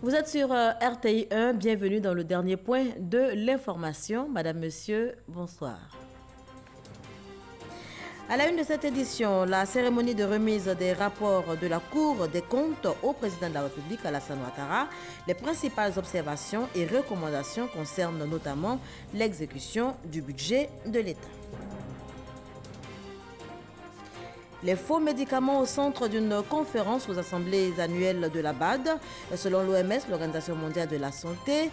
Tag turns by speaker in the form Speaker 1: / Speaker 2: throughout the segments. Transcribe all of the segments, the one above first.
Speaker 1: Vous êtes sur RTI 1, bienvenue dans le dernier point de l'information. Madame, Monsieur, bonsoir. À la une de cette édition, la cérémonie de remise des rapports de la Cour des comptes au président de la République, Alassane Ouattara. Les principales observations et recommandations concernent notamment l'exécution du budget de l'État. Les faux médicaments au centre d'une conférence aux assemblées annuelles de la BAD. Selon l'OMS, l'Organisation mondiale de la santé,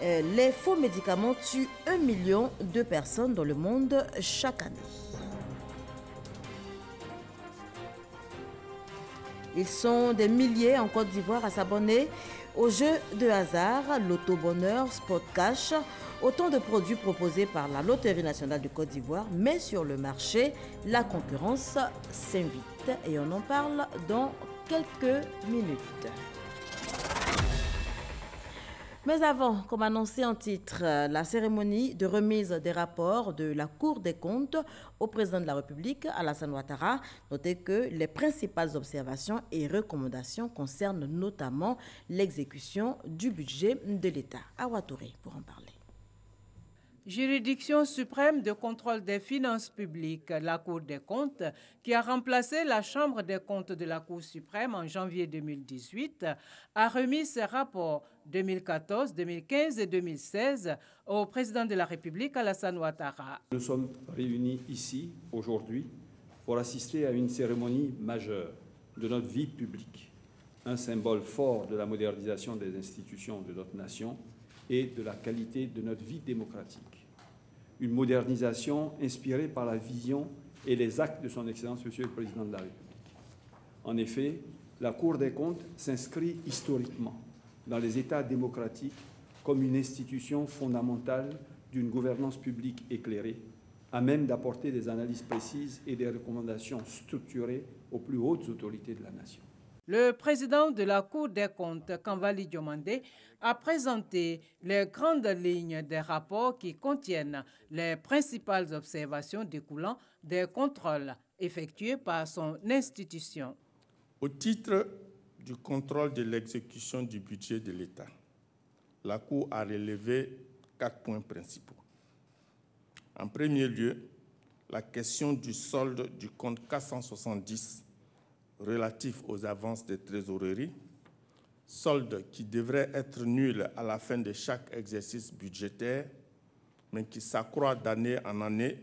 Speaker 1: les faux médicaments tuent 1 million de personnes dans le monde chaque année. Ils sont des milliers en Côte d'Ivoire à s'abonner aux jeux de hasard, Loto Bonheur, Sport Cash, autant de produits proposés par la Loterie nationale du Côte d'Ivoire, mais sur le marché, la concurrence s'invite et on en parle dans quelques minutes. Mais avant, comme annoncé en titre, la cérémonie de remise des rapports de la Cour des comptes au président de la République, Alassane Ouattara. Notez que les principales observations et recommandations concernent notamment l'exécution du budget de l'État. Awa Touré pour en parler.
Speaker 2: Juridiction suprême de contrôle des finances publiques, la Cour des comptes, qui a remplacé la Chambre des comptes de la Cour suprême en janvier 2018, a remis ses rapports 2014, 2015 et 2016 au président de la République, Alassane Ouattara.
Speaker 3: Nous sommes réunis ici, aujourd'hui, pour assister à une cérémonie majeure de notre vie publique, un symbole fort de la modernisation des institutions de notre nation et de la qualité de notre vie démocratique. Une modernisation inspirée par la vision et les actes de son Excellence, Monsieur le Président de la République. En effet, la Cour des comptes s'inscrit historiquement dans les États démocratiques comme une institution fondamentale d'une gouvernance publique éclairée, à même d'apporter des analyses précises et des recommandations structurées aux plus hautes autorités de la nation.
Speaker 2: Le président de la Cour des comptes, Kanvali Diomandé, a présenté les grandes lignes des rapports qui contiennent les principales observations découlant des contrôles effectués par son institution.
Speaker 4: Au titre du contrôle de l'exécution du budget de l'État, la Cour a relevé 4 points principaux. En premier lieu, la question du solde du compte 470 relatif aux avances de trésorerie, solde qui devrait être nul à la fin de chaque exercice budgétaire, mais qui s'accroît d'année en année,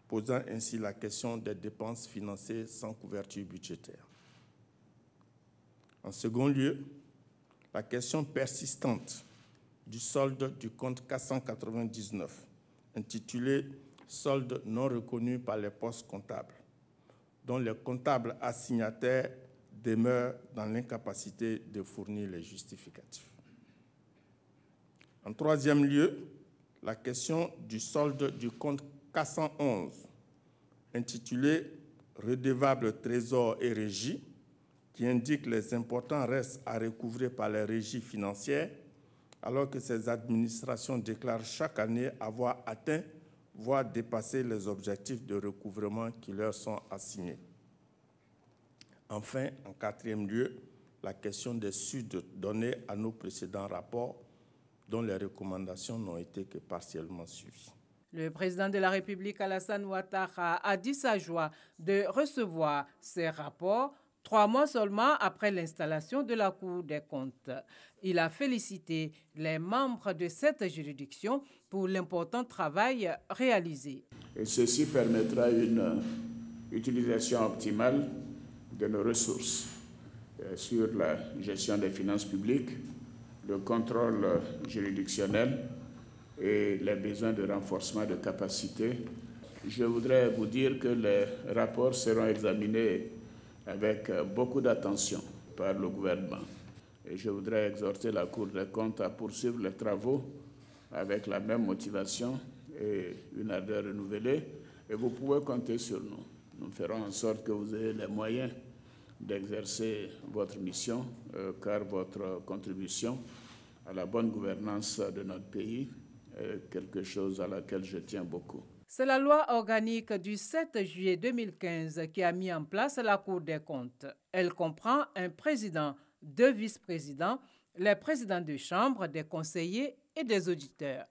Speaker 4: posant ainsi la question des dépenses financées sans couverture budgétaire. En second lieu, la question persistante du solde du compte 499, intitulé « Solde non reconnu par les postes comptables », dont les comptables assignataires demeurent dans l'incapacité de fournir les justificatifs. En troisième lieu, la question du solde du compte 411, intitulé « Redevable trésor et régie », qui indique les importants restes à recouvrer par les régies financières, alors que ces administrations déclarent chaque année avoir atteint voire dépasser les objectifs de recouvrement qui leur sont assignés. Enfin, en quatrième lieu, la question des suites données à nos précédents rapports, dont les recommandations n'ont été que partiellement suivies.
Speaker 2: Le président de la République, Alassane Ouattara, a dit sa joie de recevoir ces rapports 3 mois seulement après l'installation de la Cour des comptes. Il a félicité les membres de cette juridiction pour l'important travail réalisé.
Speaker 5: Et ceci permettra une utilisation optimale de nos ressources sur la gestion des finances publiques, le contrôle juridictionnel et les besoins de renforcement de capacités. Je voudrais vous dire que les rapports seront examinés avec beaucoup d'attention par le gouvernement. Et je voudrais exhorter la Cour des comptes à poursuivre les travaux avec la même motivation et une ardeur renouvelée. Et vous pouvez compter sur nous. Nous ferons en sorte que vous ayez les moyens d'exercer votre mission, car votre contribution à la bonne gouvernance de notre pays est quelque chose à laquelle je tiens beaucoup.
Speaker 2: C'est la loi organique du 7 juillet 2015 qui a mis en place la Cour des comptes. Elle comprend un président, 2 vice-présidents, les présidents de chambre, des conseillers et des auditeurs.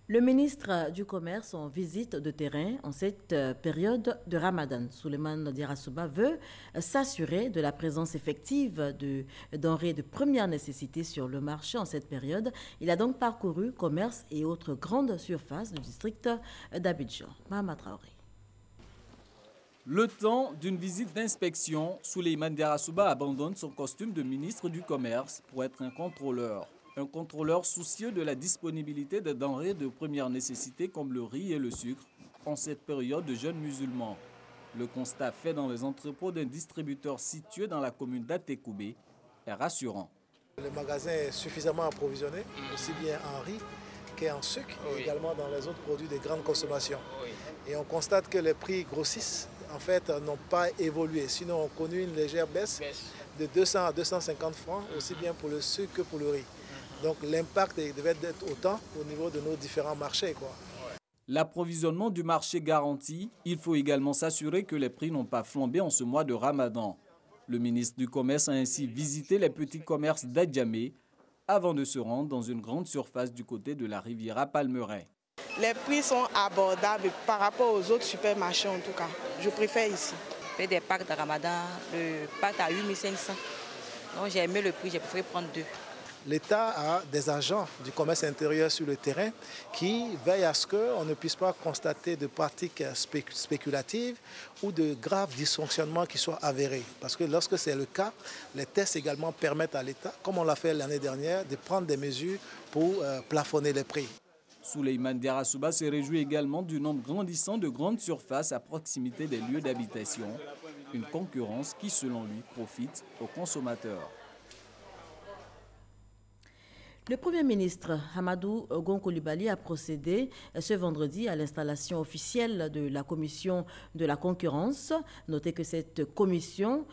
Speaker 1: Le ministre du Commerce en visite de terrain en cette période de Ramadan. Souleymane Diarra-Souba veut s'assurer de la présence effective de denrées de première nécessité sur le marché en cette période. Il a donc parcouru commerce et autres grandes surfaces du district d'Abidjan. Mahama Traoré.
Speaker 6: Le temps d'une visite d'inspection, Souleymane Diarra-Souba abandonne son costume de ministre du Commerce pour être un contrôleur. Un contrôleur soucieux de la disponibilité des denrées de première nécessité comme le riz et le sucre en cette période de jeûne musulman. Le constat fait dans les entrepôts d'un distributeur situé dans la commune d'Atekoubé est rassurant.
Speaker 7: Le magasin est suffisamment approvisionné, aussi bien en riz qu'en sucre, et également dans les autres produits de grande consommation. Et on constate que les prix grossistes en fait, n'ont pas évolué, sinon on connu une légère baisse de 200 à 250 francs, aussi bien pour le sucre que pour le riz. Donc l'impact devait être autant au niveau de nos différents marchés, quoi.
Speaker 6: L'approvisionnement du marché garanti, il faut également s'assurer que les prix n'ont pas flambé en ce mois de Ramadan. Le ministre du Commerce a ainsi visité les petits commerces d'Adjamé avant de se rendre dans une grande surface du côté de la Riviera Palmeraie.
Speaker 8: Les prix sont abordables par rapport aux autres supermarchés en tout cas. Je préfère ici.
Speaker 9: J'ai des packs de Ramadan, le pack à 8500. Donc j'ai aimé le prix, j'ai préféré prendre 2.
Speaker 7: L'État a des agents du commerce intérieur sur le terrain qui veillent à ce qu'on ne puisse pas constater de pratiques spéculatives ou de graves dysfonctionnements qui soient avérés. Parce que lorsque c'est le cas, les tests également permettent à l'État, comme on l'a fait l'année dernière, de prendre des mesures pour plafonner les prix.
Speaker 6: Souleymane Diarra-Souba se réjouit également du nombre grandissant de grandes surfaces à proximité des lieux d'habitation, une concurrence qui, selon lui, profite aux consommateurs.
Speaker 1: Le Premier ministre Hamadou Gon-Coulibaly a procédé ce vendredi à l'installation officielle de la commission de la concurrence. Notez que cette commission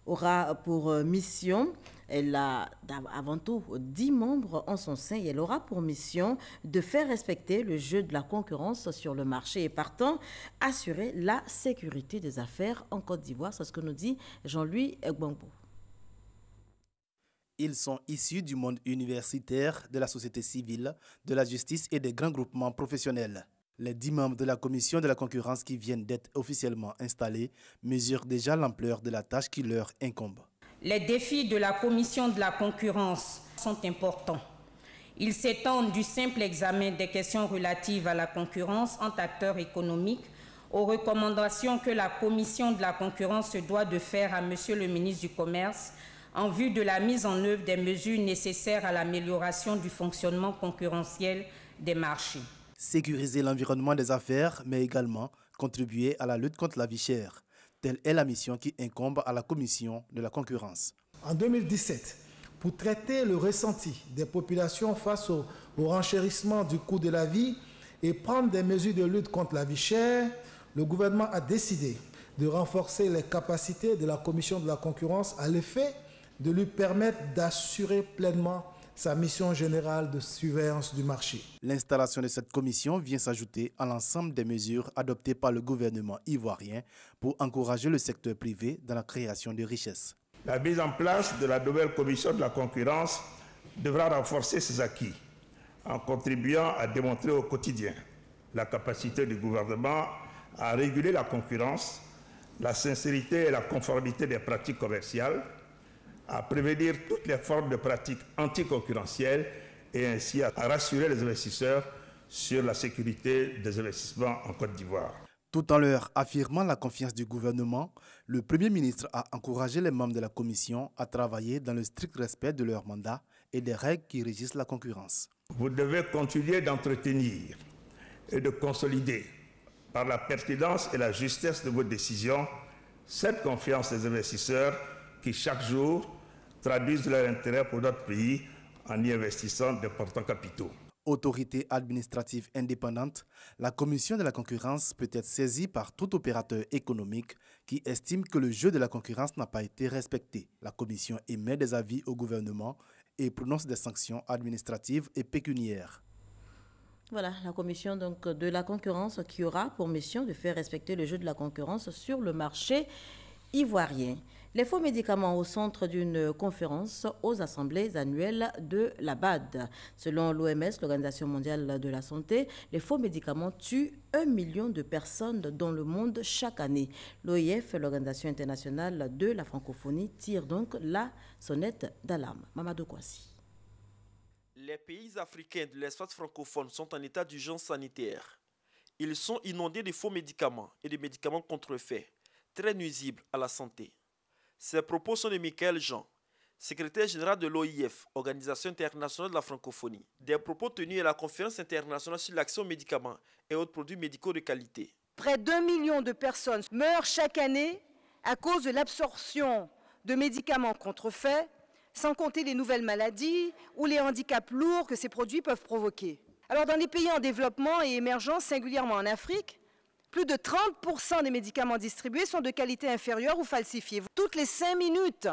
Speaker 1: aura pour mission, elle a avant tout 10 membres en son sein et elle aura pour mission de faire respecter le jeu de la concurrence sur le marché et partant assurer la sécurité des affaires en Côte d'Ivoire. C'est ce que nous dit Jean-Louis Gbangbo.
Speaker 10: Ils sont issus du monde universitaire, de la société civile, de la justice et des grands groupements professionnels. Les 10 membres de la commission de la concurrence qui viennent d'être officiellement installés mesurent déjà l'ampleur de la tâche qui leur incombe.
Speaker 11: Les défis de la commission de la concurrence sont importants. Ils s'étendent du simple examen des questions relatives à la concurrence entre acteurs économiques aux recommandations que la commission de la concurrence se doit de faire à Monsieur le ministre du Commerce en vue de la mise en œuvre des mesures nécessaires à l'amélioration du fonctionnement concurrentiel des marchés.
Speaker 10: Sécuriser l'environnement des affaires, mais également contribuer à la lutte contre la vie chère. Telle est la mission qui incombe à la commission de la concurrence.
Speaker 12: En 2017, pour traiter le ressenti des populations face au renchérissement du coût de la vie et prendre des mesures de lutte contre la vie chère, le gouvernement a décidé de renforcer les capacités de la commission de la concurrence à l'effet de lui permettre d'assurer pleinement sa mission générale de surveillance du marché.
Speaker 10: L'installation de cette commission vient s'ajouter à l'ensemble des mesures adoptées par le gouvernement ivoirien pour encourager le secteur privé dans la création de richesses.
Speaker 5: La mise en place de la nouvelle commission de la concurrence devra renforcer ses acquis en contribuant à démontrer au quotidien la capacité du gouvernement à réguler la concurrence, la sincérité et la conformité des pratiques commerciales, à prévenir toutes les formes de pratiques anticoncurrentielles et ainsi à rassurer les investisseurs sur la sécurité des investissements en Côte d'Ivoire.
Speaker 10: Tout en leur affirmant la confiance du gouvernement, le Premier ministre a encouragé les membres de la commission à travailler dans le strict respect de leur mandat et des règles qui régissent la concurrence.
Speaker 5: Vous devez continuer d'entretenir et de consolider par la pertinence et la justesse de vos décisions cette confiance des investisseurs qui chaque jour traduisent leur intérêt pour notre pays en y investissant d'importants capitaux.
Speaker 10: Autorité administrative indépendante, la commission de la concurrence peut être saisie par tout opérateur économique qui estime que le jeu de la concurrence n'a pas été respecté. La commission émet des avis au gouvernement et prononce des sanctions administratives et pécuniaires.
Speaker 1: Voilà, la commission donc de la concurrence qui aura pour mission de faire respecter le jeu de la concurrence sur le marché ivoirien. Les faux médicaments au centre d'une conférence aux assemblées annuelles de la BAD. Selon l'OMS, l'Organisation mondiale de la santé, les faux médicaments tuent 1 million de personnes dans le monde chaque année. L'OIF, l'Organisation internationale de la francophonie, tire donc la sonnette d'alarme. Mamadou Kouassi.
Speaker 13: Les pays africains de l'espace francophone sont en état d'urgence sanitaire. Ils sont inondés de faux médicaments et de médicaments contrefaits, très nuisibles à la santé. Ces propos sont de Michael Jean, secrétaire général de l'OIF, Organisation internationale de la francophonie. Des propos tenus à la conférence internationale sur l'accès aux médicaments et autres produits médicaux de qualité.
Speaker 14: Près d'1 million de personnes meurent chaque année à cause de l'absorption de médicaments contrefaits, sans compter les nouvelles maladies ou les handicaps lourds que ces produits peuvent provoquer. Alors dans les pays en développement et émergents, singulièrement en Afrique, plus de 30% des médicaments distribués sont de qualité inférieure ou falsifiés. Toutes les 5 minutes,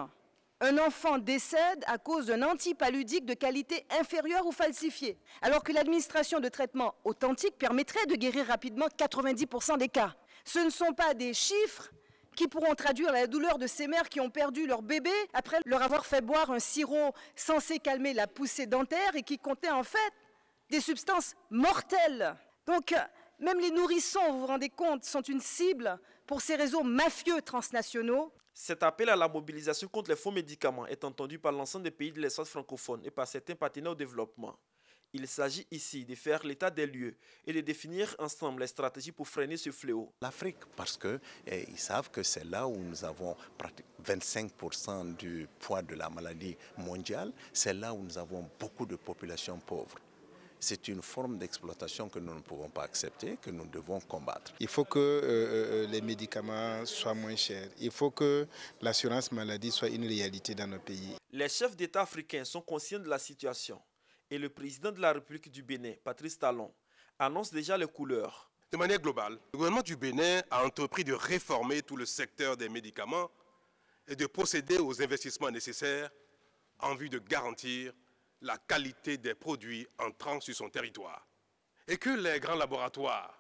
Speaker 14: un enfant décède à cause d'un antipaludique de qualité inférieure ou falsifié, alors que l'administration de traitements authentiques permettrait de guérir rapidement 90% des cas. Ce ne sont pas des chiffres qui pourront traduire la douleur de ces mères qui ont perdu leur bébé après leur avoir fait boire un sirop censé calmer la poussée dentaire et qui contenait en fait des substances mortelles. Donc, même les nourrissons, vous vous rendez compte, sont une cible pour ces réseaux mafieux transnationaux.
Speaker 13: Cet appel à la mobilisation contre les faux médicaments est entendu par l'ensemble des pays de l'espace francophone et par certains partenaires au développement. Il s'agit ici de faire l'état des lieux et de définir ensemble les stratégies pour freiner ce fléau.
Speaker 15: L'Afrique, parce qu'ils savent que c'est là où nous avons pratiquement 25% du poids de la maladie mondiale, c'est là où nous avons beaucoup de populations pauvres. C'est une forme d'exploitation que nous ne pouvons pas accepter, que nous devons combattre.
Speaker 16: Il faut que les médicaments soient moins chers. Il faut que l'assurance maladie soit une réalité dans nos pays.
Speaker 13: Les chefs d'État africains sont conscients de la situation. Et le président de la République du Bénin, Patrice Talon, annonce déjà les couleurs.
Speaker 17: De manière globale, le gouvernement du Bénin a entrepris de réformer tout le secteur des médicaments et de procéder aux investissements nécessaires en vue de garantir la qualité des produits entrant sur son territoire. Et que les grands laboratoires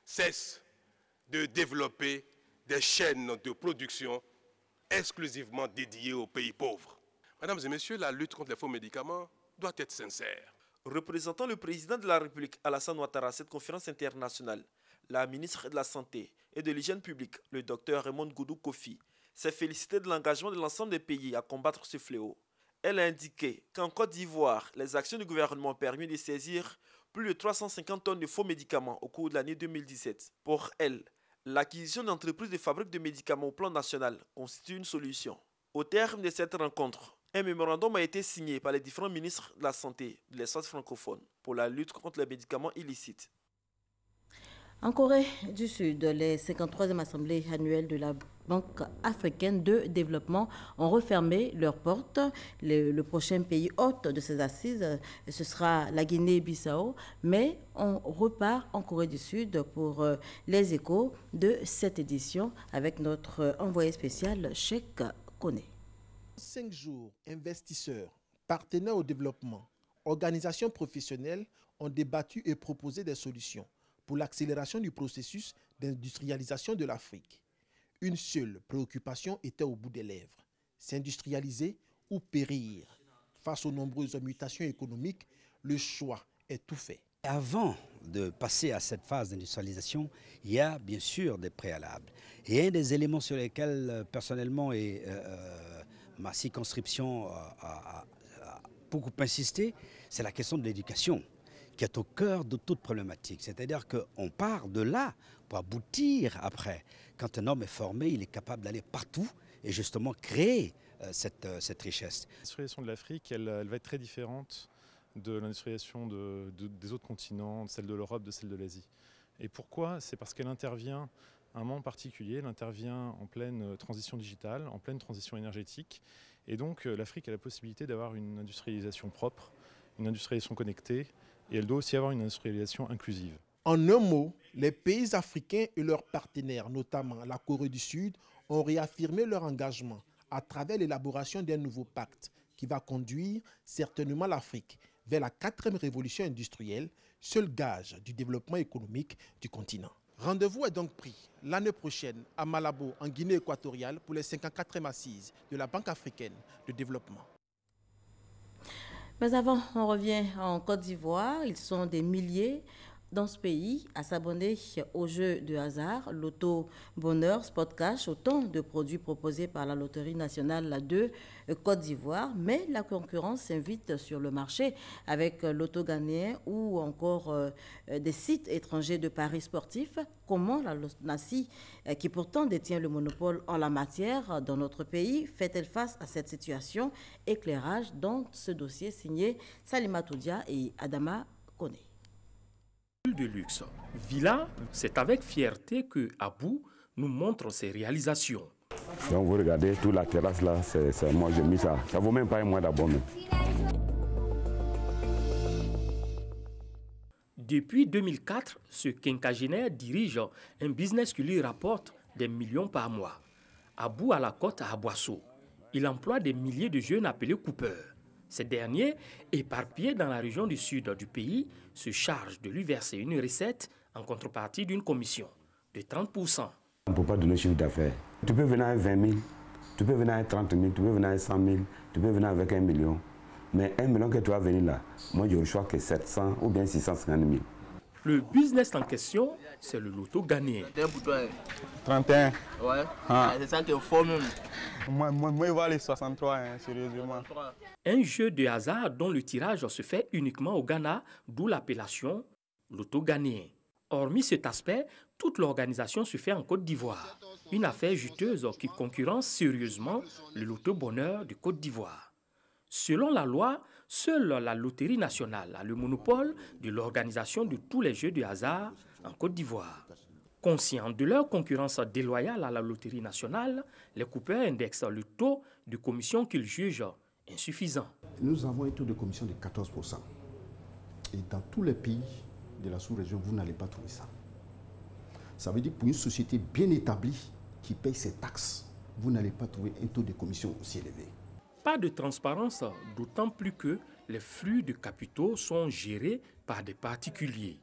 Speaker 17: cessent de développer des chaînes de production exclusivement dédiées aux pays pauvres. Mesdames et messieurs, la lutte contre les faux médicaments doit être sincère.
Speaker 13: Représentant le président de la République, Alassane Ouattara, à cette conférence internationale, la ministre de la Santé et de l'Hygiène publique, le docteur Raymond Goudou Kofi, s'est félicité de l'engagement de l'ensemble des pays à combattre ce fléau. Elle a indiqué qu'en Côte d'Ivoire, les actions du gouvernement ont permis de saisir plus de 350 tonnes de faux médicaments au cours de l'année 2017. Pour elle, l'acquisition d'entreprises de fabrique de médicaments au plan national constitue une solution. Au terme de cette rencontre, un mémorandum a été signé par les différents ministres de la Santé de l'espace francophone pour la lutte contre les médicaments illicites.
Speaker 1: En Corée du Sud, les 53e assemblées annuelles de la Banque africaine de développement ont refermé leurs portes. Le prochain pays hôte de ces assises, ce sera la Guinée-Bissau. Mais on repart en Corée du Sud pour les échos de cette édition avec notre envoyé spécial, Cheikh Koné.
Speaker 12: 5 jours, investisseurs, partenaires au développement, organisations professionnelles ont débattu et proposé des solutions pour l'accélération du processus d'industrialisation de l'Afrique. Une seule préoccupation était au bout des lèvres, s'industrialiser ou périr. Face aux nombreuses mutations économiques, le choix est tout fait.
Speaker 18: Avant de passer à cette phase d'industrialisation, il y a bien sûr des préalables. Et un des éléments sur lesquels personnellement et ma circonscription a beaucoup insisté, c'est la question de l'éducation, qui est au cœur de toute problématique. C'est-à-dire qu'on part de là pour aboutir après. Quand un homme est formé, il est capable d'aller partout et justement créer cette richesse.
Speaker 19: L'industrialisation de l'Afrique, elle va être très différente de l'industrialisation des autres continents, de celle de l'Europe, de celle de l'Asie. Et pourquoi? C'est parce qu'elle intervient à un moment particulier, elle intervient en pleine transition digitale, en pleine transition énergétique. Et donc l'Afrique a la possibilité d'avoir une industrialisation propre, une industrialisation connectée, et elle doit aussi avoir une industrialisation inclusive.
Speaker 12: En un mot, les pays africains et leurs partenaires, notamment la Corée du Sud, ont réaffirmé leur engagement à travers l'élaboration d'un nouveau pacte qui va conduire certainement l'Afrique vers la 4e révolution industrielle, seul gage du développement économique du continent.
Speaker 20: Rendez-vous est donc pris l'année prochaine à Malabo, en Guinée équatoriale, pour les 54e assises de la Banque africaine de développement.
Speaker 1: Mais avant, on revient en Côte d'Ivoire. Ils sont des milliers dans ce pays à s'abonner aux jeux de hasard, Loto Bonheur, Spot Cash, autant de produits proposés par la Loterie nationale de Côte d'Ivoire. Mais la concurrence s'invite sur le marché avec Loto Ghanéen ou encore des sites étrangers de paris sportifs. Comment la LONASI, qui pourtant détient le monopole en la matière dans notre pays, fait-elle face à cette situation? Éclairage dans ce dossier signé Salima Toudia et Adama Kone.
Speaker 21: De luxe. Villa, c'est avec fierté que Abou nous montre ses réalisations.
Speaker 22: Donc vous regardez toute la terrasse là, c'est moi j'ai mis ça. Ça vaut même pas un mois d'abonnement.
Speaker 21: Depuis 2004, ce quinquagénaire dirige un business qui lui rapporte des millions par mois. Abou à la côte à Aboisseau. Il emploie des milliers de jeunes appelés coupeurs. Ces derniers, éparpillés dans la région du sud du pays, se chargent de lui verser une recette en contrepartie d'une commission de 30%.
Speaker 22: On ne peut pas donner chiffre d'affaires. Tu peux venir avec 20 000, tu peux venir avec 30 000, tu peux venir avec 100 000, tu peux venir avec 1 million. Mais 1 million que tu vas venir là, moi je reçois que 700 ou bien 650 000.
Speaker 21: Le business en question, c'est le loto ghanéen.
Speaker 23: 31.
Speaker 21: Ouais,
Speaker 23: c'est ça qu'il faut même. Moi, il va aller 63, hein, sérieusement.
Speaker 21: Un jeu de hasard dont le tirage se fait uniquement au Ghana, d'où l'appellation loto ghanéen. Hormis cet aspect, toute l'organisation se fait en Côte d'Ivoire. Une affaire juteuse qui concurrence sérieusement le loto bonheur de Côte d'Ivoire. Selon la loi, seule la Loterie nationale a le monopole de l'organisation de tous les jeux de hasard en Côte d'Ivoire. Conscients de leur concurrence déloyale à la Loterie nationale, les coupeurs indexent le taux de commission qu'ils jugent insuffisant.
Speaker 24: Nous avons un taux de commission de 14%. Et dans tous les pays de la sous-région, vous n'allez pas trouver ça. Ça veut dire que pour une société bien établie qui paye ses taxes, vous n'allez pas trouver un taux de commission aussi élevé.
Speaker 21: Pas de transparence, d'autant plus que les flux de capitaux sont gérés par des particuliers.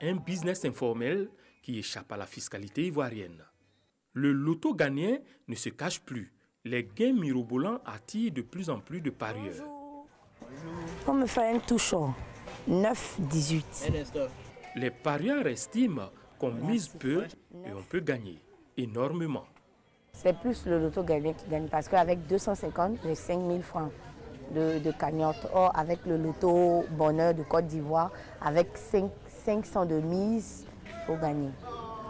Speaker 21: Un business informel qui échappe à la fiscalité ivoirienne. Le loto ghanéen ne se cache plus. Les gains mirobolants attirent de plus en plus de parieurs.
Speaker 25: On me fait un touchon, 9-18.
Speaker 21: Les parieurs estiment qu'on mise peu et on peut gagner énormément.
Speaker 25: C'est plus le loto ghanéen qui gagne parce qu'avec 250, j'ai 5 000 francs de cagnotte. Or, avec le loto bonheur de Côte d'Ivoire, avec 500 de mise, il faut gagner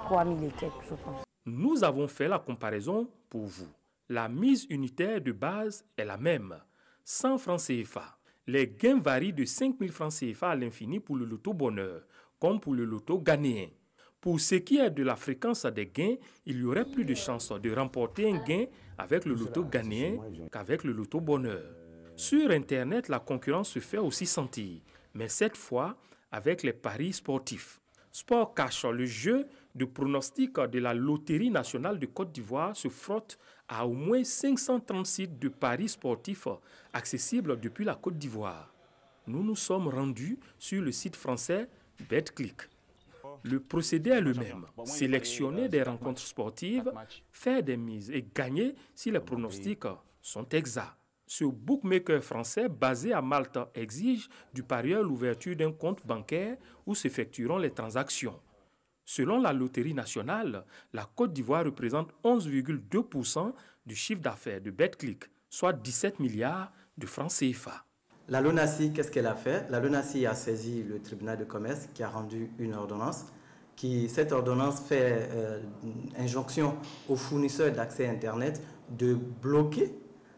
Speaker 25: 3 000 et quelques, je pense.
Speaker 21: Nous avons fait la comparaison pour vous. La mise unitaire de base est la même, 100 francs CFA. Les gains varient de 5 000 francs CFA à l'infini pour le loto bonheur, comme pour le loto ghanéen. Pour ce qui est de la fréquence des gains, il y aurait plus de chances de remporter un gain avec le loto ghanéen qu'avec le loto bonheur. Sur Internet, la concurrence se fait aussi sentir, mais cette fois avec les paris sportifs. Sport Cash, le jeu de pronostic de la Loterie nationale de Côte d'Ivoire, se frotte à au moins 530 sites de paris sportifs accessibles depuis la Côte d'Ivoire. Nous nous sommes rendus sur le site français BetClick. Le procédé est le même. Sélectionner des rencontres sportives, faire des mises et gagner si les pronostics sont exacts. Ce bookmaker français basé à Malte exige du parieur l'ouverture d'un compte bancaire où s'effectueront les transactions. Selon la Loterie nationale, la Côte d'Ivoire représente 11,2% du chiffre d'affaires de BetClick, soit 17 milliards de francs CFA.
Speaker 26: La LONASI, qu'est-ce qu'elle a fait? La LONASI a saisi le tribunal de commerce qui a rendu une ordonnance. Cette ordonnance fait injonction aux fournisseurs d'accès Internet de bloquer,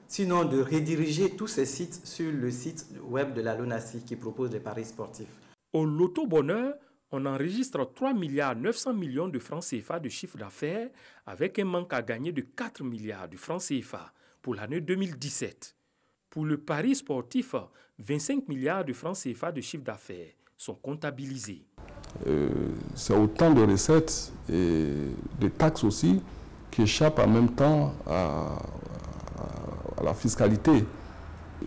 Speaker 26: sinon de rediriger tous ces sites sur le site web de la LONASI qui propose des paris sportifs.
Speaker 21: Au loto bonheur, on enregistre 3 milliards 900 millions de francs CFA de chiffre d'affaires avec un manque à gagner de 4 milliards de francs CFA pour l'année 2017. Pour le pari sportif, 25 milliards de francs CFA de chiffre d'affaires sont comptabilisés.
Speaker 27: C'est autant de recettes et de taxes aussi qui échappent en même temps à la fiscalité.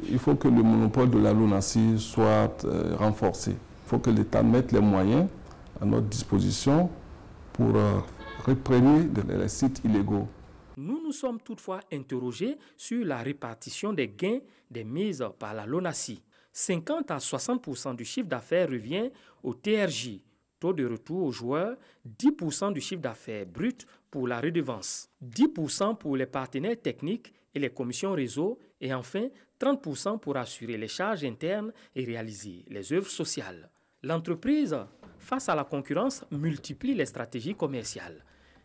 Speaker 27: Il faut que le monopole de la LONASI soit renforcé. Il faut que l'État mette les moyens à notre disposition pour réprimer les sites illégaux.
Speaker 21: Nous nous sommes toutefois interrogés sur la répartition des gains des mises par la LONASI. 50 à 60% du chiffre d'affaires revient au TRJ, taux de retour aux joueurs, 10% du chiffre d'affaires brut pour la redevance, 10% pour les partenaires techniques et les commissions réseau, et enfin 30% pour assurer les charges internes et réaliser les œuvres sociales. L'entreprise, face à la concurrence, multiplie les stratégies commerciales.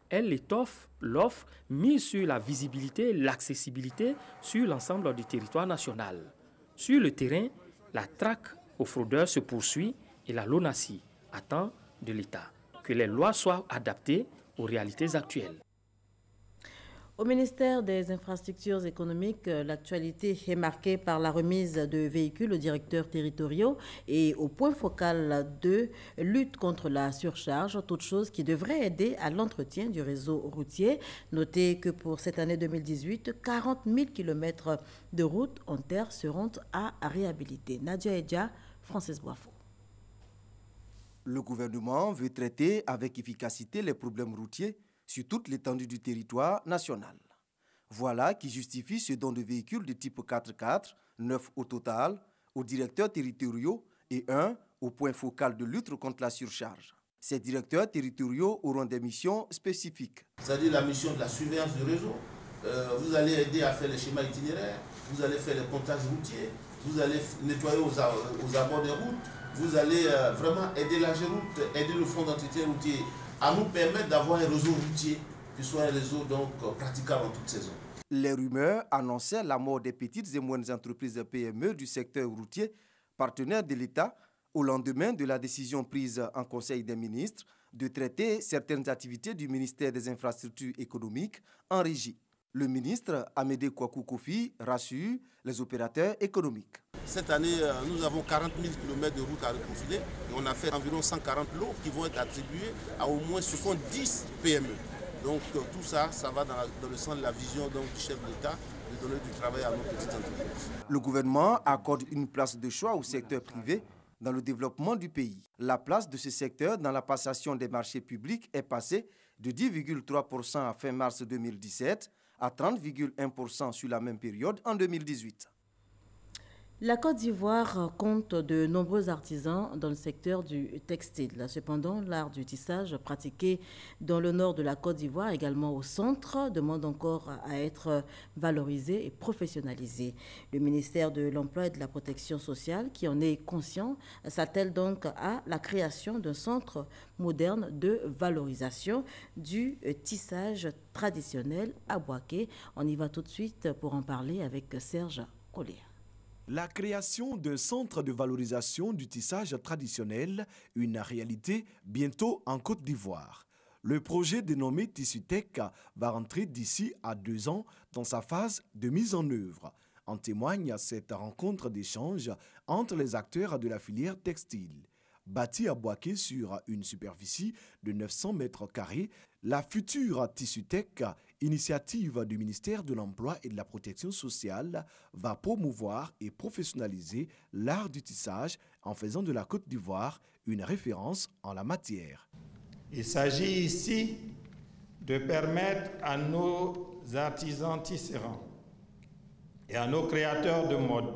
Speaker 21: Elle étoffe l'offre mise sur la visibilité et l'accessibilité sur l'ensemble du territoire national. Sur le terrain, la traque aux fraudeurs se poursuit et la LONASI attend de l'État que les lois soient adaptées aux réalités actuelles.
Speaker 1: Au ministère des Infrastructures économiques, l'actualité est marquée par la remise de véhicules aux directeurs territoriaux et au point focal de lutte contre la surcharge, toute chose qui devrait aider à l'entretien du réseau routier. Notez que pour cette année 2018, 40 000 km de routes en terre seront à réhabiliter. Nadia Edja, Francis Boifo.
Speaker 2: Le gouvernement veut traiter avec efficacité les problèmes routiers sur toute l'étendue du territoire national. Voilà qui justifie ce don de véhicules de type 4x4, 9 au total, aux directeurs territoriaux et 1 au point focal de lutte contre la surcharge. Ces directeurs territoriaux auront des missions spécifiques.
Speaker 3: C'est-à-dire la mission de la surveillance du réseau. Vous allez aider à faire les schémas itinéraires, vous allez faire les comptages routiers, vous allez nettoyer aux abords des routes, vous allez vraiment aider la route, aider le fonds d'entretien routier à nous permettre d'avoir un réseau routier qui soit un réseau donc praticable en toute saison.
Speaker 2: Les rumeurs annonçaient la mort des petites et moyennes entreprises PME du secteur routier, partenaires de l'État, au lendemain de la décision prise en Conseil des ministres de traiter certaines activités du ministère des Infrastructures économiques en régie. Le ministre Amédée Kouakou Kofi rassure les opérateurs économiques.
Speaker 3: Cette année, nous avons 40 000 km de routes à reprofiler et on a fait environ 140 lots qui vont être attribués à au moins 70 PME. Donc tout ça, ça va dans le sens de la vision donc, du chef de l'État de donner du travail à nos petites entreprises.
Speaker 2: Le gouvernement accorde une place de choix au secteur privé dans le développement du pays. La place de ce secteur dans la passation des marchés publics est passée de 10,3% à fin mars 2017 à 30,1% sur la même période en 2018.
Speaker 1: La Côte d'Ivoire compte de nombreux artisans dans le secteur du textile. Cependant, l'art du tissage pratiqué dans le nord de la Côte d'Ivoire, également au centre, demande encore à être valorisé et professionnalisé. Le ministère de l'Emploi et de la Protection sociale, qui en est conscient, s'attelle donc à la création d'un centre moderne de valorisation du tissage traditionnel à Bouaké. On y va tout de suite pour en parler avec Serge Collier.
Speaker 4: La création d'un centre de valorisation du tissage traditionnel, une réalité bientôt en Côte d'Ivoire. Le projet dénommé Tissutech va rentrer d'ici à 2 ans dans sa phase de mise en œuvre. En témoigne cette rencontre d'échange entre les acteurs de la filière textile. Bâtie à Bouaké sur une superficie de 900 mètres carrés, la future Tissutech, initiative du ministère de l'Emploi et de la Protection sociale, va promouvoir et professionnaliser l'art du tissage en faisant de la Côte d'Ivoire une référence en la matière.
Speaker 6: Il s'agit ici de permettre à nos artisans tisserands et à nos créateurs de mode,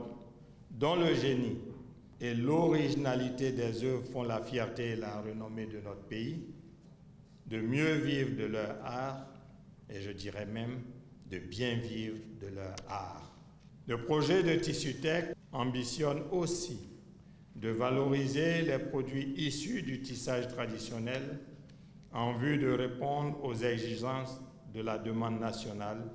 Speaker 6: dont le génie et l'originalité des œuvres font la fierté et la renommée de notre pays, de mieux vivre de leur art et je dirais même de bien vivre de leur art. Le projet de Tissutech ambitionne aussi de valoriser les produits issus du tissage traditionnel en vue de répondre aux exigences de la demande nationale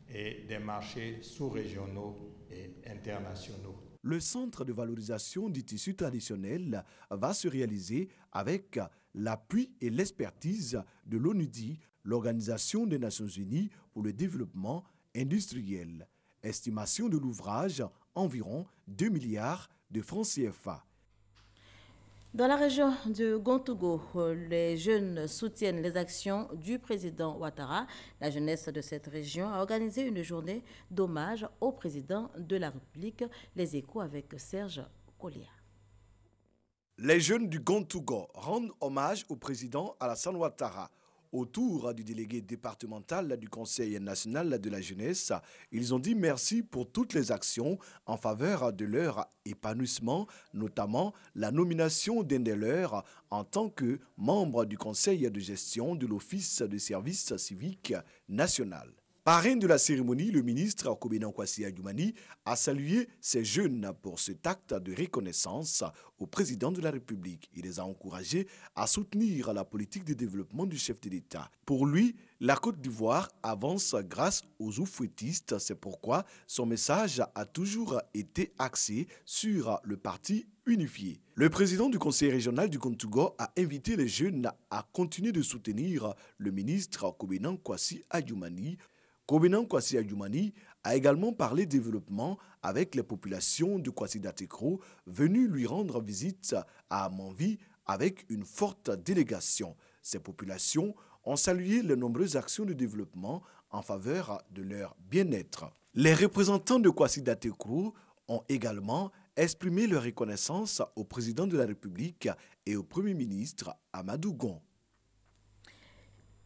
Speaker 6: et des marchés sous-régionaux et internationaux.
Speaker 4: Le centre de valorisation du tissu traditionnel va se réaliser avec l'appui et l'expertise de l'ONUDI, l'Organisation des Nations Unies pour le développement industriel. Estimation de l'ouvrage, environ 2 milliards de francs CFA.
Speaker 1: Dans la région de Gontougo, les jeunes soutiennent les actions du président Ouattara. La jeunesse de cette région a organisé une journée d'hommage au président de la République. Les échos avec Serge Collier.
Speaker 4: Les jeunes du Gontougo rendent hommage au président Alassane Ouattara. Autour du délégué départemental du Conseil national de la jeunesse, ils ont dit merci pour toutes les actions en faveur de leur épanouissement, notamment la nomination d'un de leurs en tant que membre du Conseil de gestion de l'Office de service civique national. Parrain de la cérémonie, le ministre Kobena Kwasi Adjoumani a salué ces jeunes pour cet acte de reconnaissance au président de la République. Il les a encouragés à soutenir la politique de développement du chef de l'État. Pour lui, la Côte d'Ivoire avance grâce aux oufouettistes. C'est pourquoi son message a toujours été axé sur le parti unifié. Le président du conseil régional du Gontougo a invité les jeunes à continuer de soutenir le ministre Kobena Kwasi Adjoumani. Kobena Kwasi Adjoumani a également parlé développement avec les populations de Kwasi Datekro venues lui rendre visite à Manvi avec une forte délégation. Ces populations ont salué les nombreuses actions de développement en faveur de leur bien-être. Les représentants de Kwasi Datekro ont également exprimé leur reconnaissance au président de la République et au Premier ministre Amadou Gon.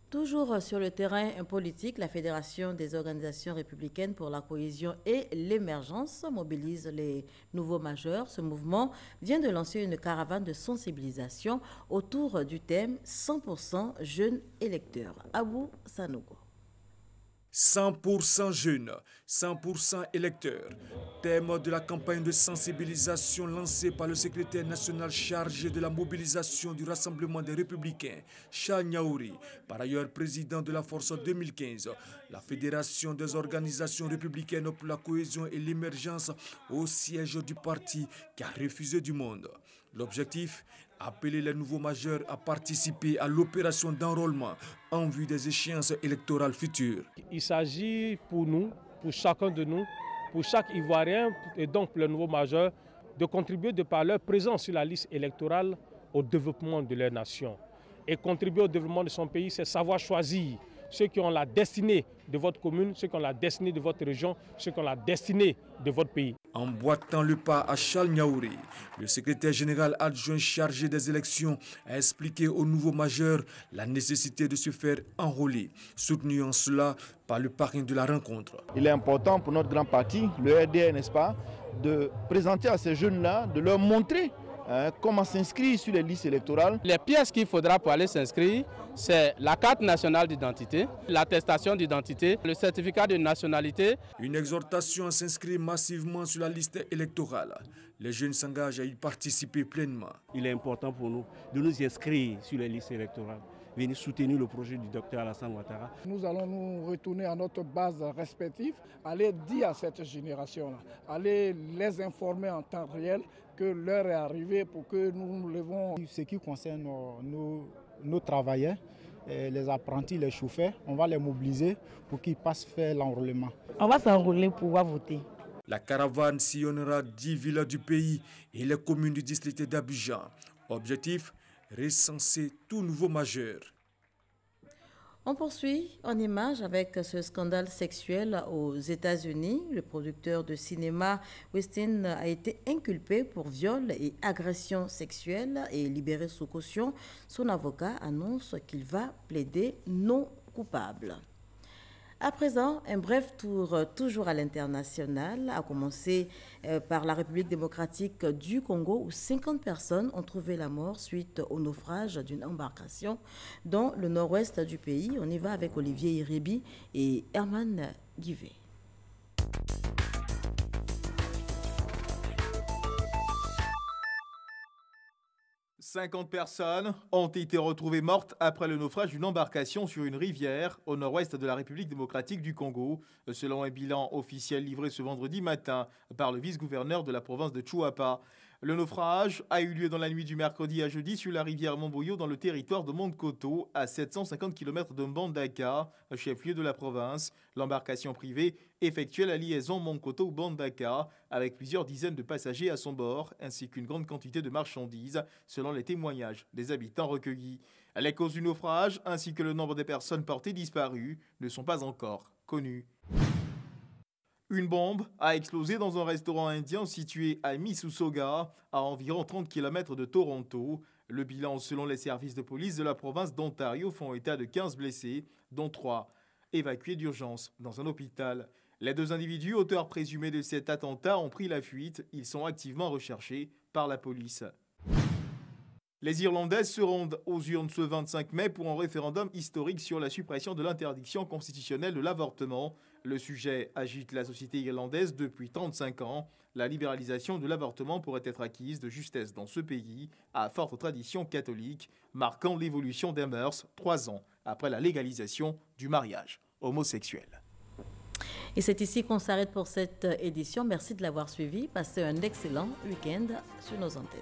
Speaker 1: Toujours sur le terrain politique, la Fédération des organisations républicaines pour la cohésion et l'émergence mobilise les nouveaux majeurs. Ce mouvement vient de lancer une caravane de sensibilisation autour du thème 100% jeunes électeurs. Abou Sanogo.
Speaker 5: 100% jeunes, 100% électeurs. Thème de la campagne de sensibilisation lancée par le secrétaire national chargé de la mobilisation du Rassemblement des Républicains, Charles Niaouri, par ailleurs président de la Force 2015, la Fédération des organisations républicaines pour la cohésion et l'émergence au siège du parti qui a refusé du monde. L'objectif, appeler les nouveaux majeurs à participer à l'opération d'enrôlement en vue des échéances électorales futures.
Speaker 7: Il s'agit pour nous, pour chacun de nous, pour chaque Ivoirien et donc pour les nouveaux majeurs, de contribuer de par leur présence sur la liste électorale au développement de leur nation. Et contribuer au développement de son pays, c'est savoir choisir ceux qui ont la destinée de votre commune, ceux qui ont la destinée de votre région, ceux qui ont la destinée de votre pays.
Speaker 5: Emboîtant le pas à Charles Niaouri, le secrétaire général adjoint chargé des élections a expliqué aux nouveaux majeurs la nécessité de se faire enrôler, soutenu en cela par le parrain de la rencontre.
Speaker 8: Il est important pour notre grand parti, le RDR, n'est-ce pas, de présenter à ces jeunes-là, de leur montrer comment s'inscrire sur les listes électorales.
Speaker 7: Les pièces qu'il faudra pour aller s'inscrire, c'est la carte nationale d'identité, l'attestation d'identité, le certificat de nationalité.
Speaker 5: Une exhortation à s'inscrire massivement sur la liste électorale. Les jeunes s'engagent à y participer pleinement.
Speaker 9: Il est important pour nous de nous inscrire sur les listes électorales, venir soutenir le projet du docteur Alassane Ouattara.
Speaker 10: Nous allons nous retourner à notre base respective, aller dire à cette génération-là, aller les informer en temps réel que l'heure est arrivée pour que nous levons.
Speaker 11: Ce qui concerne nos travailleurs, les apprentis, les chauffeurs, on va les mobiliser pour qu'ils passent faire l'enrôlement.
Speaker 25: On va s'enrôler pour pouvoir voter.
Speaker 5: La caravane sillonnera 10 villes du pays et les communes du district d'Abidjan. Objectif, recenser tout nouveau majeur.
Speaker 1: On poursuit en images avec ce scandale sexuel aux États-Unis. Le producteur de cinéma Weinstein a été inculpé pour viol et agression sexuelle et libéré sous caution. Son avocat annonce qu'il va plaider non coupable. À présent, un bref tour toujours à l'international, à commencer par la République démocratique du Congo où 50 personnes ont trouvé la mort suite au naufrage d'une embarcation dans le nord-ouest du pays. On y va avec Olivier Iribi et Herman Guivet.
Speaker 14: 50 personnes ont été retrouvées mortes après le naufrage d'une embarcation sur une rivière au nord-ouest de la République démocratique du Congo, selon un bilan officiel livré ce vendredi matin par le vice-gouverneur de la province de Chuapa. Le naufrage a eu lieu dans la nuit du mercredi à jeudi sur la rivière Montboyo dans le territoire de Montkoto, à 750 km de Mbandaka, chef-lieu de la province. L'embarcation privée effectuait la liaison Montkoto-Mbandaka avec plusieurs dizaines de passagers à son bord, ainsi qu'une grande quantité de marchandises, selon les témoignages des habitants recueillis. Les causes du naufrage, ainsi que le nombre des personnes portées disparues, ne sont pas encore connues. Une bombe a explosé dans un restaurant indien situé à Mississauga, à environ 30 km de Toronto. Le bilan, selon les services de police de la province d'Ontario, font état de 15 blessés, dont 3 évacués d'urgence dans un hôpital. Les 2 individus, auteurs présumés de cet attentat, ont pris la fuite. Ils sont activement recherchés par la police. Les Irlandaises se rendent aux urnes ce 25 mai pour un référendum historique sur la suppression de l'interdiction constitutionnelle de l'avortement. Le sujet agite la société irlandaise depuis 35 ans. La libéralisation de l'avortement pourrait être acquise de justesse dans ce pays, à forte tradition catholique, marquant l'évolution des mœurs 3 ans après la légalisation du mariage homosexuel.
Speaker 1: Et c'est ici qu'on s'arrête pour cette édition. Merci de l'avoir suivi. Passez un excellent week-end sur nos antennes.